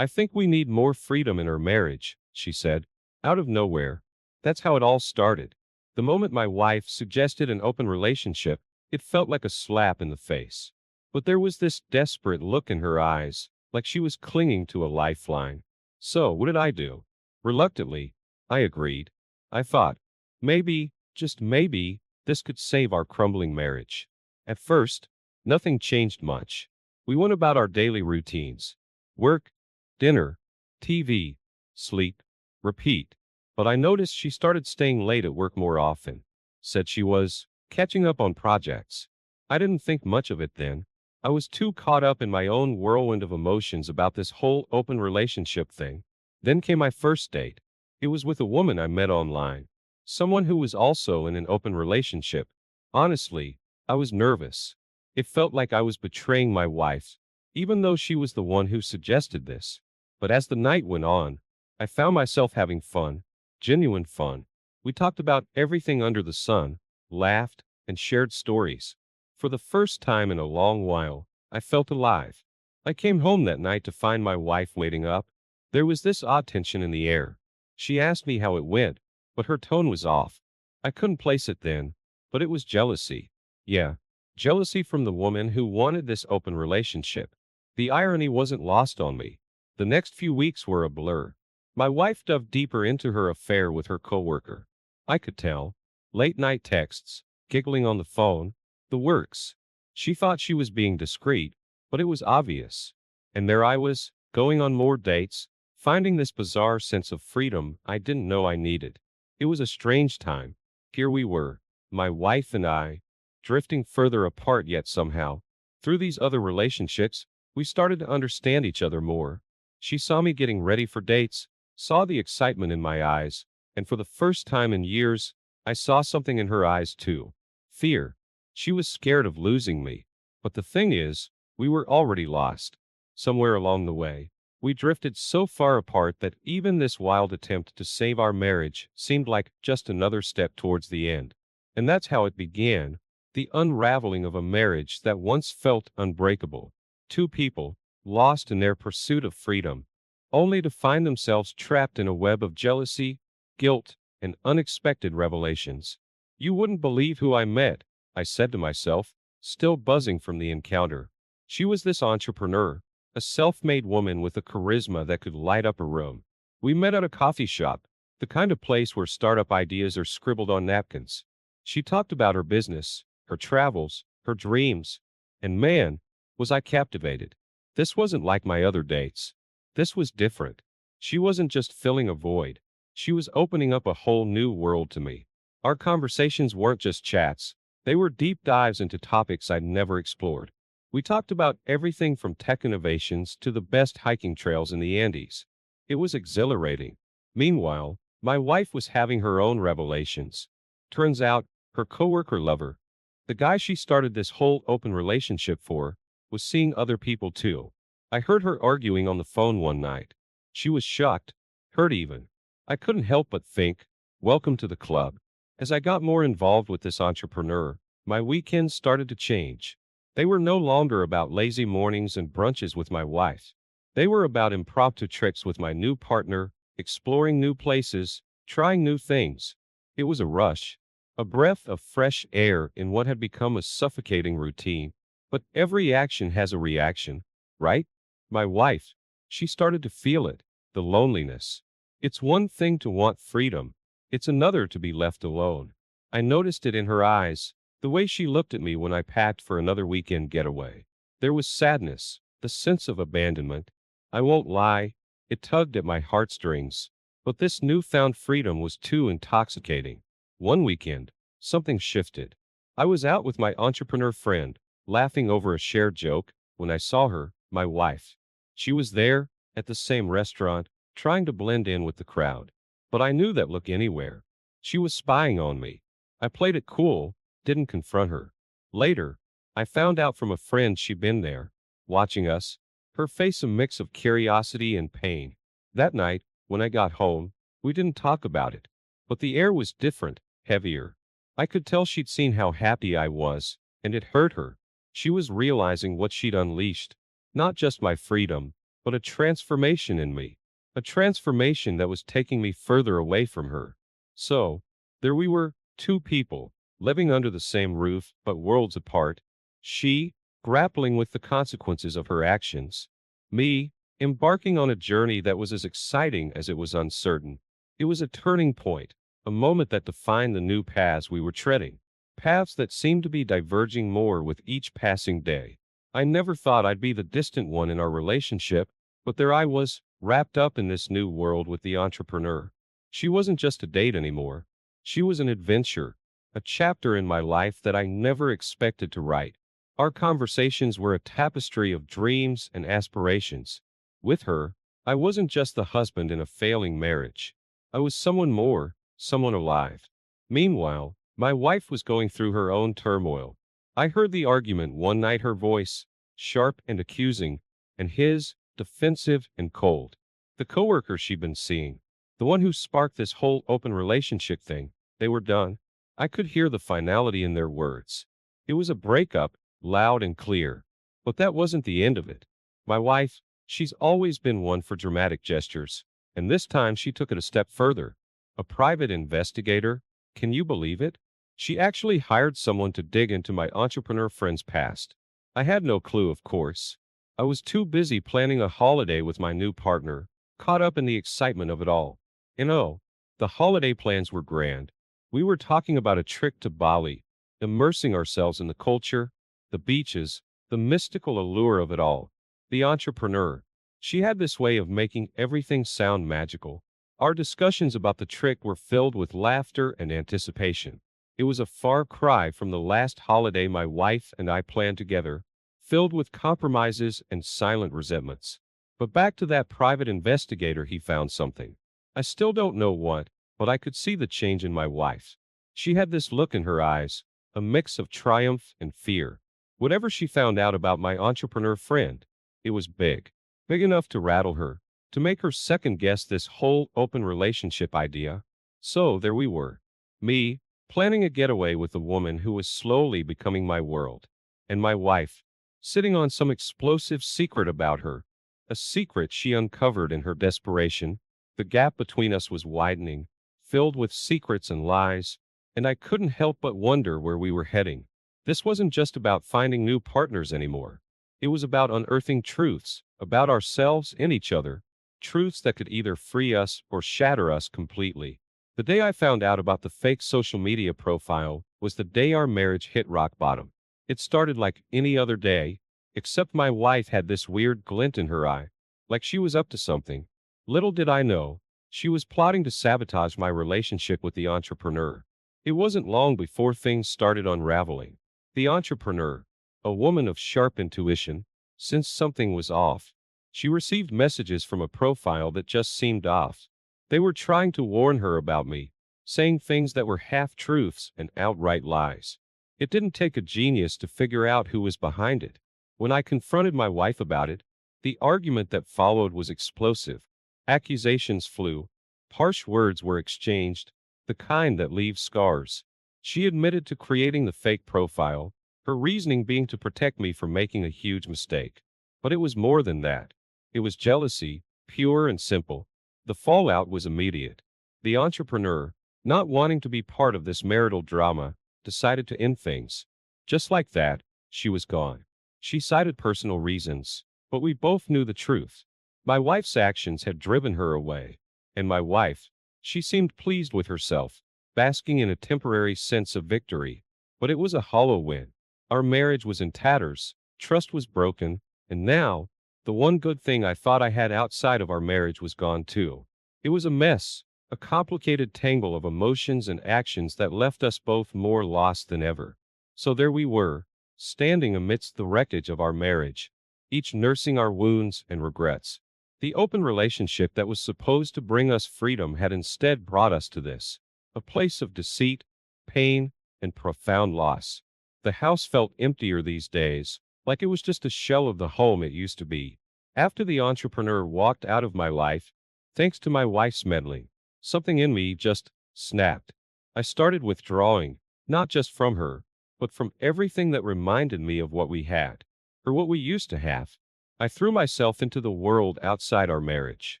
I think we need more freedom in our marriage, she said, out of nowhere. That's how it all started. The moment my wife suggested an open relationship, it felt like a slap in the face. But there was this desperate look in her eyes, like she was clinging to a lifeline. So, what did I do? Reluctantly, I agreed. I thought, maybe, just maybe, this could save our crumbling marriage. At first, nothing changed much. We went about our daily routines: work, dinner, TV, sleep, repeat. But I noticed she started staying late at work more often. Said she was catching up on projects. I didn't think much of it then. I was too caught up in my own whirlwind of emotions about this whole open relationship thing. Then came my first date. It was with a woman I met online. Someone who was also in an open relationship. Honestly, I was nervous. It felt like I was betraying my wife, even though she was the one who suggested this. But as the night went on, I found myself having fun, genuine fun. We talked about everything under the sun, laughed, and shared stories. For the first time in a long while, I felt alive. I came home that night to find my wife waiting up. There was this odd tension in the air. She asked me how it went, but her tone was off. I couldn't place it then, but it was jealousy. Yeah, jealousy from the woman who wanted this open relationship. The irony wasn't lost on me. The next few weeks were a blur. My wife dove deeper into her affair with her coworker. I could tell. Late night texts, giggling on the phone, the works. She thought she was being discreet, but it was obvious. And there I was, going on more dates, finding this bizarre sense of freedom I didn't know I needed. It was a strange time. Here we were, my wife and I, drifting further apart yet somehow. Through these other relationships, we started to understand each other more. She saw me getting ready for dates, saw the excitement in my eyes, and for the first time in years, I saw something in her eyes too. Fear. She was scared of losing me. But the thing is, we were already lost. Somewhere along the way, we drifted so far apart that even this wild attempt to save our marriage seemed like just another step towards the end. And that's how it began, the unraveling of a marriage that once felt unbreakable. Two people, lost in their pursuit of freedom, only to find themselves trapped in a web of jealousy, guilt, and unexpected revelations. You wouldn't believe who I met, I said to myself, still buzzing from the encounter. She was this entrepreneur, a self-made woman with a charisma that could light up a room. We met at a coffee shop, the kind of place where startup ideas are scribbled on napkins. She talked about her business, her travels, her dreams, and man, was I captivated. This wasn't like my other dates. This was different. She wasn't just filling a void. She was opening up a whole new world to me. Our conversations weren't just chats. They were deep dives into topics I'd never explored. We talked about everything from tech innovations to the best hiking trails in the Andes. It was exhilarating. Meanwhile, my wife was having her own revelations. Turns out, her coworker lover, the guy she started this whole open relationship for, was seeing other people too. I heard her arguing on the phone one night. She was shocked, hurt even. I couldn't help but think, welcome to the club. As I got more involved with this entrepreneur, my weekends started to change. They were no longer about lazy mornings and brunches with my wife. They were about impromptu trips with my new partner, exploring new places, trying new things. It was a rush, a breath of fresh air in what had become a suffocating routine. But every action has a reaction, right? My wife, she started to feel it, the loneliness. It's one thing to want freedom. It's another to be left alone. I noticed it in her eyes, the way she looked at me when I packed for another weekend getaway. There was sadness, the sense of abandonment. I won't lie, it tugged at my heartstrings. But this newfound freedom was too intoxicating. One weekend, something shifted. I was out with my entrepreneur friend, laughing over a shared joke, when I saw her, my wife. She was there, at the same restaurant, trying to blend in with the crowd. But I knew that look anywhere. She was spying on me. I played it cool, didn't confront her. Later, I found out from a friend she'd been there, watching us, her face a mix of curiosity and pain. That night, when I got home, we didn't talk about it. But the air was different, heavier. I could tell she'd seen how happy I was, and it hurt her. She was realizing what she'd unleashed. Not just my freedom, but a transformation in me. A transformation that was taking me further away from her. So, there we were, two people, living under the same roof, but worlds apart. She, grappling with the consequences of her actions. Me, embarking on a journey that was as exciting as it was uncertain. It was a turning point, a moment that defined the new paths we were treading. Paths that seemed to be diverging more with each passing day. I never thought I'd be the distant one in our relationship, but there I was, wrapped up in this new world with the entrepreneur. She wasn't just a date anymore. She was an adventure, a chapter in my life that I never expected to write. Our conversations were a tapestry of dreams and aspirations. With her, I wasn't just the husband in a failing marriage. I was someone more, someone alive. Meanwhile, my wife was going through her own turmoil. I heard the argument one night, her voice, sharp and accusing, and his, defensive and cold. The coworker she'd been seeing, the one who sparked this whole open relationship thing, they were done. I could hear the finality in their words. It was a breakup, loud and clear. But that wasn't the end of it. My wife, she's always been one for dramatic gestures, and this time she took it a step further. A private investigator? Can you believe it? She actually hired someone to dig into my entrepreneur friend's past. I had no clue, of course. I was too busy planning a holiday with my new partner, caught up in the excitement of it all. And oh, the holiday plans were grand. We were talking about a trip to Bali, immersing ourselves in the culture, the beaches, the mystical allure of it all. The entrepreneur. She had this way of making everything sound magical. Our discussions about the trip were filled with laughter and anticipation. It was a far cry from the last holiday my wife and I planned together, filled with compromises and silent resentments. But back to that private investigator, he found something. I still don't know what, but I could see the change in my wife. She had this look in her eyes, a mix of triumph and fear. Whatever she found out about my entrepreneur friend, it was big. Big enough to rattle her, to make her second-guess this whole open relationship idea. So there we were. Me, planning a getaway with a woman who was slowly becoming my world. And my wife, sitting on some explosive secret about her. A secret she uncovered in her desperation. The gap between us was widening, filled with secrets and lies, and I couldn't help but wonder where we were heading. This wasn't just about finding new partners anymore. It was about unearthing truths, about ourselves and each other, truths that could either free us or shatter us completely. The day I found out about the fake social media profile was the day our marriage hit rock bottom. It started like any other day, except my wife had this weird glint in her eye, like she was up to something. Little did I know, she was plotting to sabotage my relationship with the entrepreneur. It wasn't long before things started unraveling. The entrepreneur, a woman of sharp intuition, sensed something was off. She received messages from a profile that just seemed off. They were trying to warn her about me, saying things that were half-truths and outright lies. It didn't take a genius to figure out who was behind it. When I confronted my wife about it, the argument that followed was explosive. Accusations flew, harsh words were exchanged, the kind that leave scars. She admitted to creating the fake profile, her reasoning being to protect me from making a huge mistake. But it was more than that. It was jealousy, pure and simple. The fallout was immediate. The entrepreneur, not wanting to be part of this marital drama, decided to end things. Just like that, she was gone. She cited personal reasons, but we both knew the truth. My wife's actions had driven her away. And my wife, she seemed pleased with herself, basking in a temporary sense of victory. But it was a hollow win. Our marriage was in tatters, trust was broken, and now, the one good thing I thought I had outside of our marriage was gone too. It was a mess, a complicated tangle of emotions and actions that left us both more lost than ever. So there we were, standing amidst the wreckage of our marriage, each nursing our wounds and regrets. The open relationship that was supposed to bring us freedom had instead brought us to this, a place of deceit, pain, and profound loss. The house felt emptier these days, like it was just a shell of the home it used to be. After the entrepreneur walked out of my life, thanks to my wife's meddling, something in me just snapped. I started withdrawing, not just from her, but from everything that reminded me of what we had, or what we used to have. I threw myself into the world outside our marriage.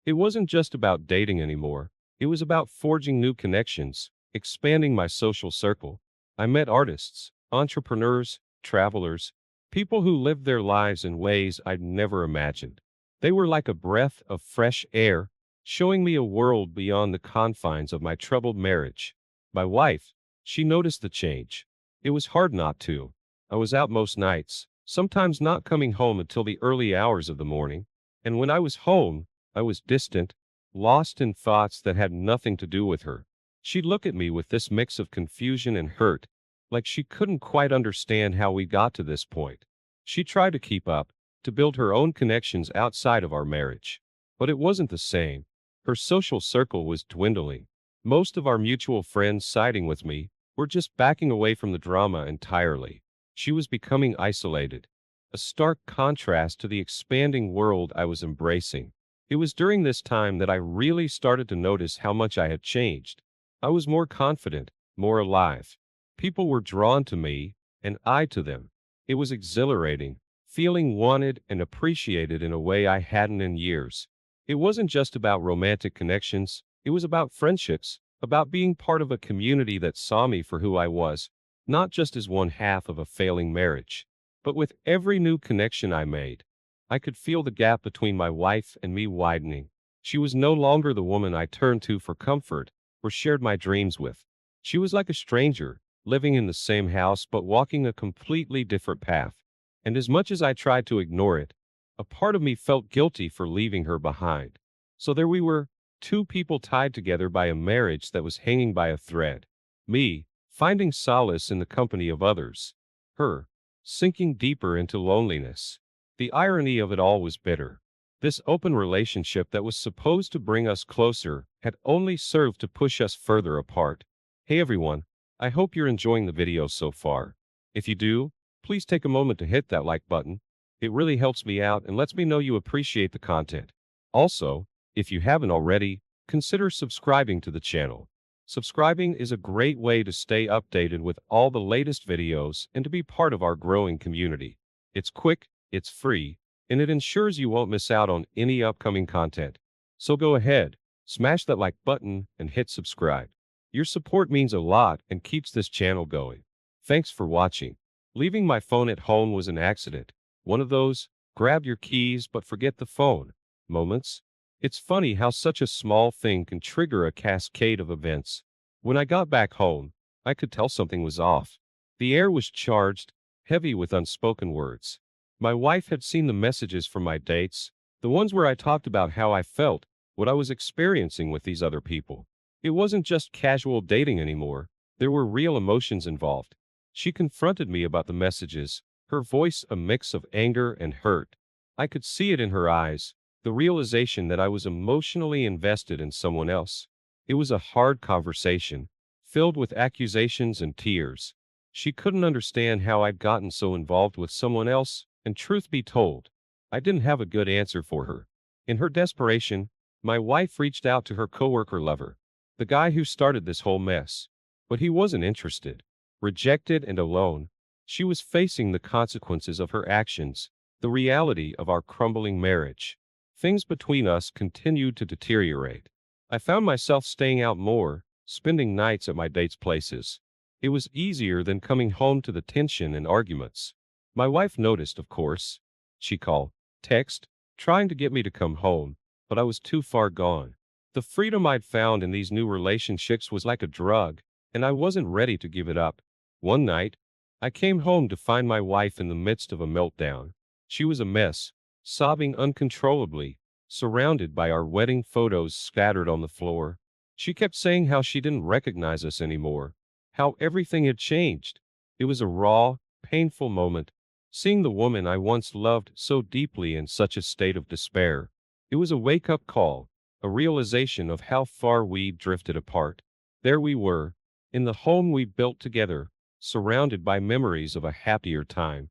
It wasn't just about dating anymore. It was about forging new connections, expanding my social circle. I met artists, entrepreneurs, travelers, people who lived their lives in ways I'd never imagined. They were like a breath of fresh air, showing me a world beyond the confines of my troubled marriage. My wife, she noticed the change. It was hard not to. I was out most nights, sometimes not coming home until the early hours of the morning, and when I was home, I was distant, lost in thoughts that had nothing to do with her. She'd look at me with this mix of confusion and hurt, like she couldn't quite understand how we got to this point. She tried to keep up, to build her own connections outside of our marriage. But it wasn't the same. Her social circle was dwindling. Most of our mutual friends siding with me were just backing away from the drama entirely. She was becoming isolated, a stark contrast to the expanding world I was embracing. It was during this time that I really started to notice how much I had changed. I was more confident, more alive. People were drawn to me, and I to them. It was exhilarating, feeling wanted and appreciated in a way I hadn't in years. It wasn't just about romantic connections, it was about friendships, about being part of a community that saw me for who I was, not just as one half of a failing marriage. But with every new connection I made, I could feel the gap between my wife and me widening. She was no longer the woman I turned to for comfort or shared my dreams with. She was like a stranger, living in the same house but walking a completely different path. And as much as I tried to ignore it, a part of me felt guilty for leaving her behind. So there we were, two people tied together by a marriage that was hanging by a thread. Me, finding solace in the company of others. Her, sinking deeper into loneliness. The irony of it all was bitter. This open relationship that was supposed to bring us closer had only served to push us further apart. Hey everyone, I hope you're enjoying the video so far. If you do, please take a moment to hit that like button. It really helps me out and lets me know you appreciate the content. Also, if you haven't already, consider subscribing to the channel. Subscribing is a great way to stay updated with all the latest videos and to be part of our growing community. It's quick, it's free, and it ensures you won't miss out on any upcoming content. So go ahead, smash that like button and hit subscribe. Your support means a lot and keeps this channel going. Thanks for watching. Leaving my phone at home was an accident. One of those, grab your keys but forget the phone, moments. It's funny how such a small thing can trigger a cascade of events. When I got back home, I could tell something was off. The air was charged, heavy with unspoken words. My wife had seen the messages from my dates, the ones where I talked about how I felt, what I was experiencing with these other people. It wasn't just casual dating anymore. There were real emotions involved. She confronted me about the messages, her voice a mix of anger and hurt. I could see it in her eyes, the realization that I was emotionally invested in someone else. It was a hard conversation, filled with accusations and tears. She couldn't understand how I'd gotten so involved with someone else, and truth be told, I didn't have a good answer for her. In her desperation, my wife reached out to her coworker lover, the guy who started this whole mess. But he wasn't interested. Rejected and alone, she was facing the consequences of her actions, the reality of our crumbling marriage. Things between us continued to deteriorate. I found myself staying out more, spending nights at my dates' places. It was easier than coming home to the tension and arguments. My wife noticed, of course. She called, text, trying to get me to come home, but I was too far gone. The freedom I'd found in these new relationships was like a drug, and I wasn't ready to give it up. One night, I came home to find my wife in the midst of a meltdown. She was a mess, sobbing uncontrollably, surrounded by our wedding photos scattered on the floor. She kept saying how she didn't recognize us anymore, how everything had changed. It was a raw, painful moment, seeing the woman I once loved so deeply in such a state of despair. It was a wake-up call, a realization of how far we'd drifted apart. There we were, in the home we built together, surrounded by memories of a happier time,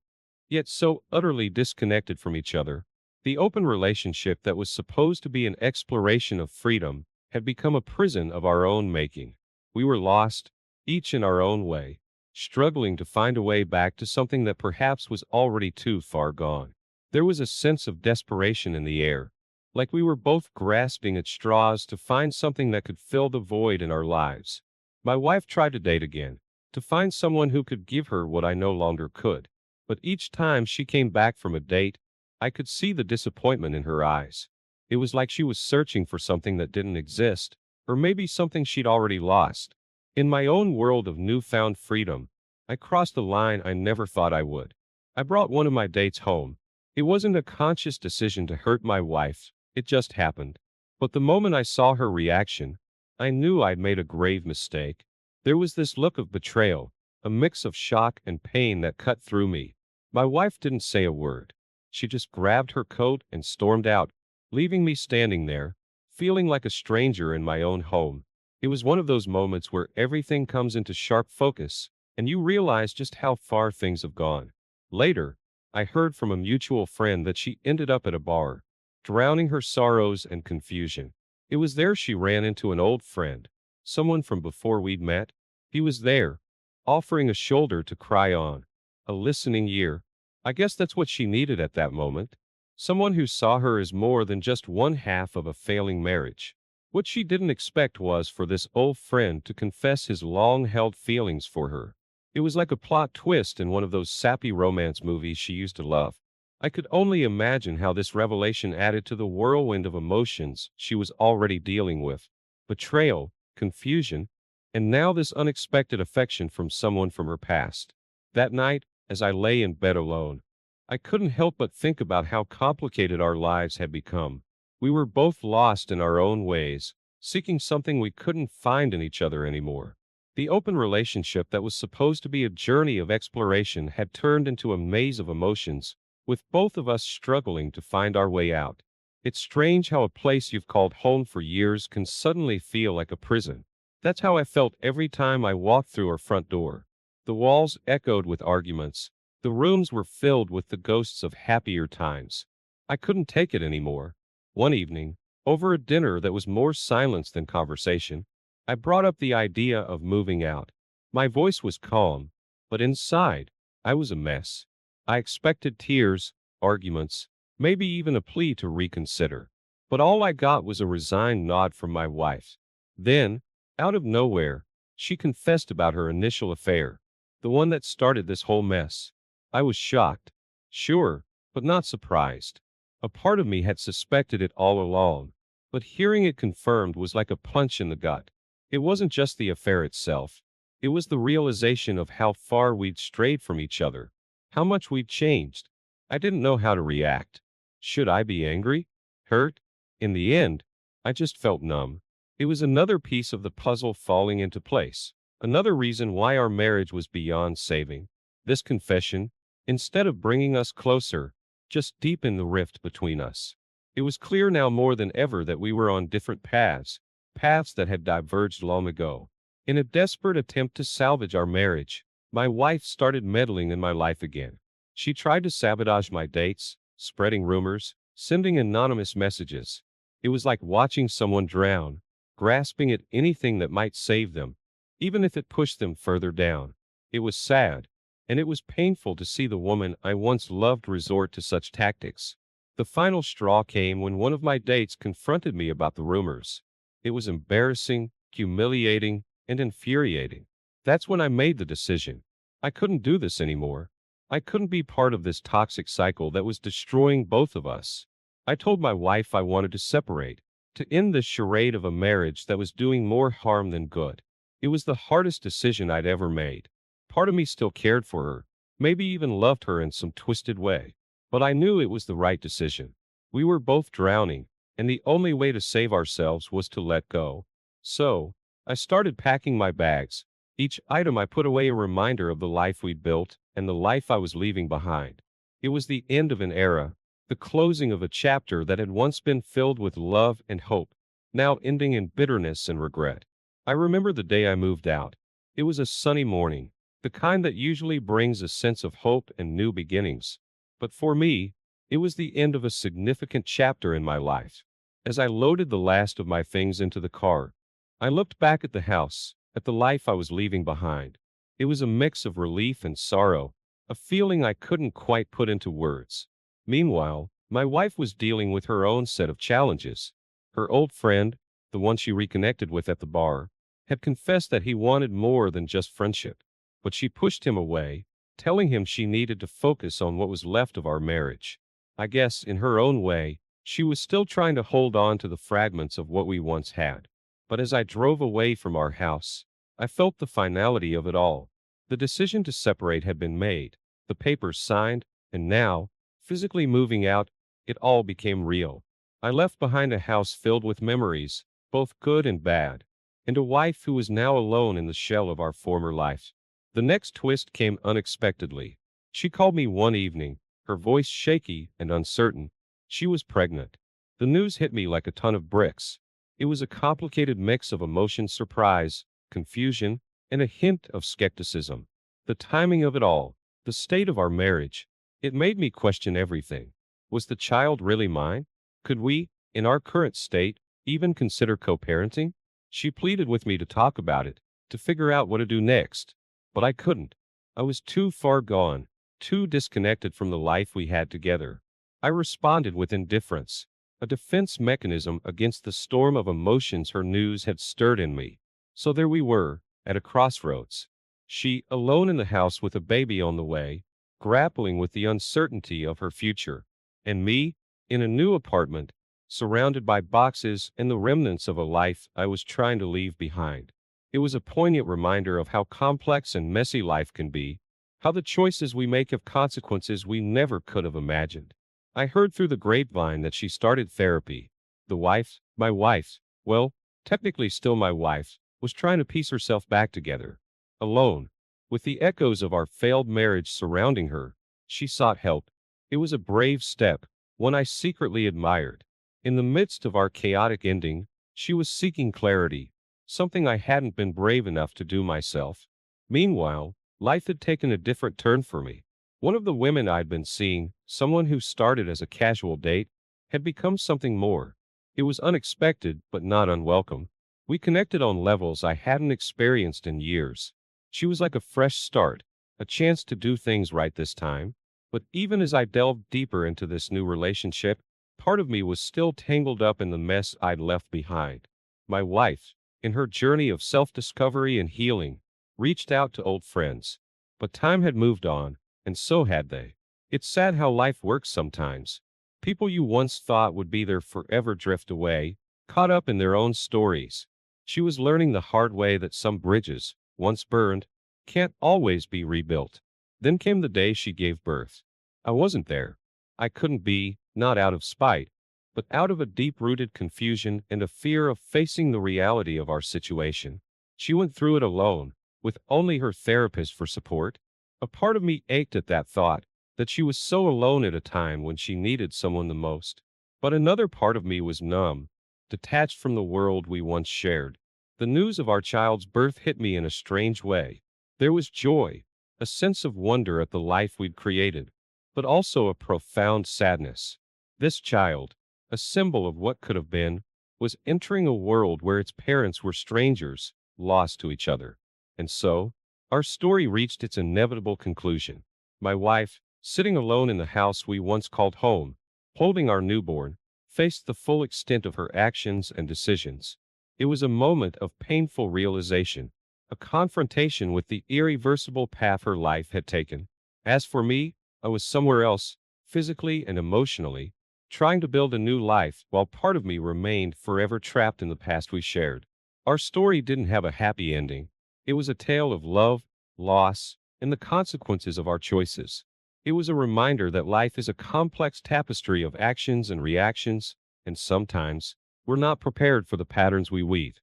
yet so utterly disconnected from each other. The open relationship that was supposed to be an exploration of freedom had become a prison of our own making. We were lost, each in our own way, struggling to find a way back to something that perhaps was already too far gone. There was a sense of desperation in the air, like we were both grasping at straws to find something that could fill the void in our lives. My wife tried to date again, to find someone who could give her what I no longer could. But each time she came back from a date, I could see the disappointment in her eyes. It was like she was searching for something that didn't exist, or maybe something she'd already lost. In my own world of newfound freedom, I crossed a line I never thought I would. I brought one of my dates home. It wasn't a conscious decision to hurt my wife, it just happened. But the moment I saw her reaction, I knew I'd made a grave mistake. There was this look of betrayal, a mix of shock and pain that cut through me. My wife didn't say a word. She just grabbed her coat and stormed out, leaving me standing there, feeling like a stranger in my own home. It was one of those moments where everything comes into sharp focus, and you realize just how far things have gone. Later, I heard from a mutual friend that she ended up at a bar, drowning her sorrows and confusion. It was there she ran into an old friend, someone from before we'd met. He was there, offering a shoulder to cry on, a listening ear. I guess that's what she needed at that moment. Someone who saw her as more than just one half of a failing marriage. What she didn't expect was for this old friend to confess his long-held feelings for her. It was like a plot twist in one of those sappy romance movies she used to love. I could only imagine how this revelation added to the whirlwind of emotions she was already dealing with. Betrayal, confusion, and now this unexpected affection from someone from her past. That night, as I lay in bed alone, I couldn't help but think about how complicated our lives had become. We were both lost in our own ways, seeking something we couldn't find in each other anymore. The open relationship that was supposed to be a journey of exploration had turned into a maze of emotions, with both of us struggling to find our way out. It's strange how a place you've called home for years can suddenly feel like a prison. That's how I felt every time I walked through our front door. The walls echoed with arguments. The rooms were filled with the ghosts of happier times. I couldn't take it anymore. One evening, over a dinner that was more silence than conversation, I brought up the idea of moving out. My voice was calm, but inside, I was a mess. I expected tears, arguments, maybe even a plea to reconsider. But all I got was a resigned nod from my wife. Then, out of nowhere, she confessed about her initial affair, the one that started this whole mess. I was shocked, sure, but not surprised. A part of me had suspected it all along, but hearing it confirmed was like a punch in the gut. It wasn't just the affair itself. It was the realization of how far we'd strayed from each other, how much we'd changed. I didn't know how to react. Should I be angry? Hurt? In the end, I just felt numb. It was another piece of the puzzle falling into place. Another reason why our marriage was beyond saving. This confession, instead of bringing us closer, just deepened the rift between us. It was clear now more than ever that we were on different paths, paths that had diverged long ago. In a desperate attempt to salvage our marriage, my wife started meddling in my life again. She tried to sabotage my dates, spreading rumors, sending anonymous messages. It was like watching someone drown, grasping at anything that might save them, even if it pushed them further down. It was sad, and it was painful to see the woman I once loved resort to such tactics. The final straw came when one of my dates confronted me about the rumors. It was embarrassing, humiliating, and infuriating. That's when I made the decision. I couldn't do this anymore. I couldn't be part of this toxic cycle that was destroying both of us. I told my wife I wanted to separate, to end this charade of a marriage that was doing more harm than good. It was the hardest decision I'd ever made. Part of me still cared for her, maybe even loved her in some twisted way. But I knew it was the right decision. We were both drowning, and the only way to save ourselves was to let go. So, I started packing my bags. Each item I put away a reminder of the life we'd built and the life I was leaving behind. It was the end of an era, the closing of a chapter that had once been filled with love and hope, now ending in bitterness and regret. I remember the day I moved out. It was a sunny morning, the kind that usually brings a sense of hope and new beginnings. But for me, it was the end of a significant chapter in my life. As I loaded the last of my things into the car, I looked back at the house, at the life I was leaving behind. It was a mix of relief and sorrow, a feeling I couldn't quite put into words. Meanwhile, my wife was dealing with her own set of challenges. Her old friend, the one she reconnected with at the bar, had confessed that he wanted more than just friendship, but she pushed him away, telling him she needed to focus on what was left of our marriage. I guess, in her own way, she was still trying to hold on to the fragments of what we once had. But as I drove away from our house, I felt the finality of it all. The decision to separate had been made, the papers signed, and now, physically moving out, it all became real. I left behind a house filled with memories, both good and bad, and a wife who was now alone in the shell of our former life. The next twist came unexpectedly. She called me one evening, her voice shaky and uncertain. She was pregnant. The news hit me like a ton of bricks. It was a complicated mix of emotion, surprise, confusion, and a hint of skepticism. The timing of it all, the state of our marriage, it made me question everything. Was the child really mine? Could we, in our current state, even consider co-parenting? She pleaded with me to talk about it, to figure out what to do next. But I couldn't. I was too far gone, too disconnected from the life we had together. I responded with indifference, a defense mechanism against the storm of emotions her news had stirred in me. So there we were, at a crossroads. She, alone in the house with a baby on the way, grappling with the uncertainty of her future. And me, in a new apartment, surrounded by boxes and the remnants of a life I was trying to leave behind. It was a poignant reminder of how complex and messy life can be, how the choices we make have consequences we never could have imagined. I heard through the grapevine that she started therapy. My wife, well, technically still my wife, was trying to piece herself back together. Alone, with the echoes of our failed marriage surrounding her, she sought help. It was a brave step, one I secretly admired. In the midst of our chaotic ending, she was seeking clarity, something I hadn't been brave enough to do myself. Meanwhile, life had taken a different turn for me. One of the women I'd been seeing, someone who started as a casual date, had become something more. It was unexpected, but not unwelcome. We connected on levels I hadn't experienced in years. She was like a fresh start, a chance to do things right this time. But even as I delved deeper into this new relationship, part of me was still tangled up in the mess I'd left behind. My wife, in her journey of self-discovery and healing, reached out to old friends. But time had moved on, and so had they. It's sad how life works sometimes. People you once thought would be there forever drift away, caught up in their own stories. She was learning the hard way that some bridges, once burned, can't always be rebuilt. Then came the day she gave birth. I wasn't there. I couldn't be, not out of spite, but out of a deep-rooted confusion and a fear of facing the reality of our situation. She went through it alone, with only her therapist for support. A part of me ached at that thought, that she was so alone at a time when she needed someone the most. But another part of me was numb, detached from the world we once shared. The news of our child's birth hit me in a strange way. There was joy, a sense of wonder at the life we'd created, but also a profound sadness. This child, a symbol of what could have been, was entering a world where its parents were strangers, lost to each other. And so, our story reached its inevitable conclusion. My wife, sitting alone in the house we once called home, holding our newborn, faced the full extent of her actions and decisions. It was a moment of painful realization, a confrontation with the irreversible path her life had taken. As for me, I was somewhere else, physically and emotionally, trying to build a new life while part of me remained forever trapped in the past we shared. Our story didn't have a happy ending. It was a tale of love, loss, and the consequences of our choices. It was a reminder that life is a complex tapestry of actions and reactions, and sometimes, we're not prepared for the patterns we weave.